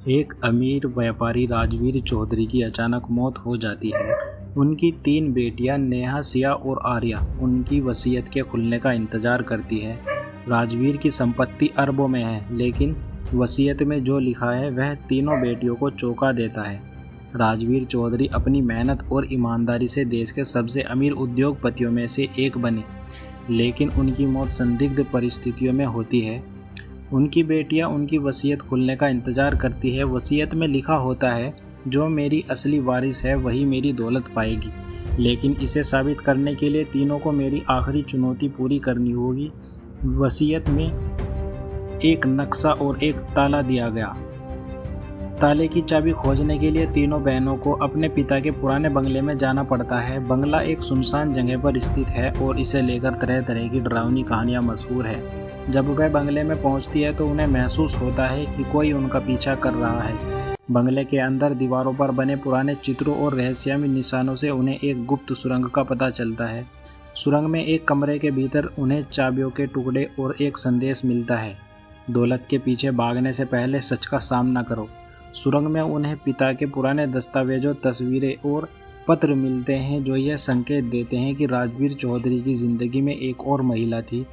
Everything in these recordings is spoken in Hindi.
एक अमीर व्यापारी राजवीर चौधरी की अचानक मौत हो जाती है। उनकी 3 बेटियां नेहा, सिया और आर्या उनकी वसीयत के खुलने का इंतजार करती है। राजवीर की संपत्ति अरबों में है, लेकिन वसीयत में जो लिखा है वह तीनों बेटियों को चौंका देता है। राजवीर चौधरी अपनी मेहनत और ईमानदारी से देश के सबसे अमीर उद्योगपतियों में से एक बने, लेकिन उनकी मौत संदिग्ध परिस्थितियों में होती है। उनकी बेटियां उनकी वसीयत खुलने का इंतजार करती है। वसीयत में लिखा होता है, जो मेरी असली वारिस है वही मेरी दौलत पाएगी, लेकिन इसे साबित करने के लिए तीनों को मेरी आखिरी चुनौती पूरी करनी होगी। वसीयत में एक नक्शा और एक ताला दिया गया। ताले की चाबी खोजने के लिए तीनों बहनों को अपने पिता के पुराने बंगले में जाना पड़ता है। बंगला एक सुनसान जगह पर स्थित है और इसे लेकर तरह तरह की डरावनी कहानियां मशहूर है। जब वह बंगले में पहुंचती है तो उन्हें महसूस होता है कि कोई उनका पीछा कर रहा है। बंगले के अंदर दीवारों पर बने पुराने चित्रों और रहस्यमय निशानों से उन्हें एक गुप्त सुरंग का पता चलता है। सुरंग में एक कमरे के भीतर उन्हें चाबियों के टुकड़े और एक संदेश मिलता है, दौलत के पीछे भागने से पहले सच का सामना करो। सुरंग में उन्हें पिता के पुराने दस्तावेजों, तस्वीरें और पत्र मिलते हैं जो यह संकेत देते हैं कि राजवीर चौधरी की जिंदगी में एक और महिला थी,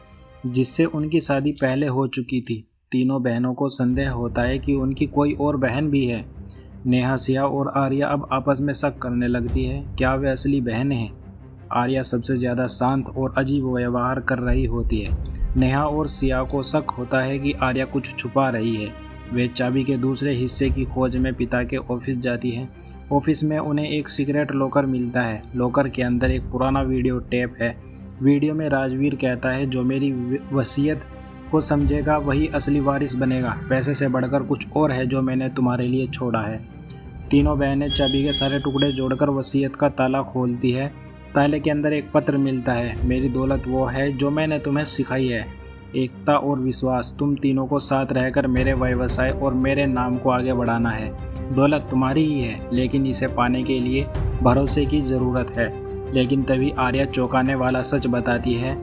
जिससे उनकी शादी पहले हो चुकी थी। तीनों बहनों को संदेह होता है कि उनकी कोई और बहन भी है। नेहा, सिया और आर्या अब आपस में शक करने लगती है, क्या वे असली बहन हैं? आर्या सबसे ज़्यादा शांत और अजीब व्यवहार कर रही होती है। नेहा और सिया को शक होता है कि आर्या कुछ छुपा रही है। वे चाबी के दूसरे हिस्से की खोज में पिता के ऑफिस जाती हैं। ऑफिस में उन्हें एक सीक्रेट लॉकर मिलता है। लॉकर के अंदर एक पुराना वीडियो टेप है। वीडियो में राजवीर कहता है, जो मेरी वसीयत को समझेगा वही असली वारिस बनेगा। पैसे से बढ़कर कुछ और है जो मैंने तुम्हारे लिए छोड़ा है। तीनों बहनें चाबी के सारे टुकड़े जोड़कर वसीयत का ताला खोलती है। ताले के अंदर एक पत्र मिलता है, मेरी दौलत वो है जो मैंने तुम्हें सिखाई है, एकता और विश्वास। तुम तीनों को साथ रहकर मेरे व्यवसाय और मेरे नाम को आगे बढ़ाना है। दौलत तुम्हारी ही है, लेकिन इसे पाने के लिए भरोसे की ज़रूरत है। लेकिन तभी आर्या चौंकाने वाला सच बताती है,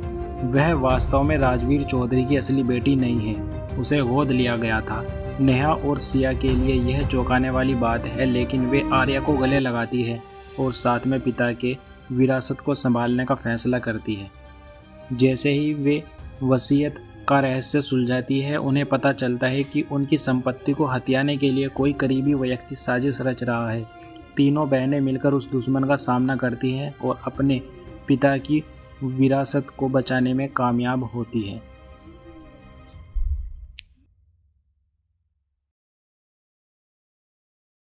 वह वास्तव में राजवीर चौधरी की असली बेटी नहीं है, उसे गोद लिया गया था। नेहा और सिया के लिए यह चौंकाने वाली बात है, लेकिन वे आर्या को गले लगाती है और साथ में पिता के विरासत को संभालने का फैसला करती है। जैसे ही वे वसीयत का रहस्य सुलझाती है, उन्हें पता चलता है कि उनकी संपत्ति को हथियाने के लिए कोई करीबी व्यक्ति साजिश रच रहा है। तीनों बहनें मिलकर उस दुश्मन का सामना करती हैं और अपने पिता की विरासत को बचाने में कामयाब होती हैं।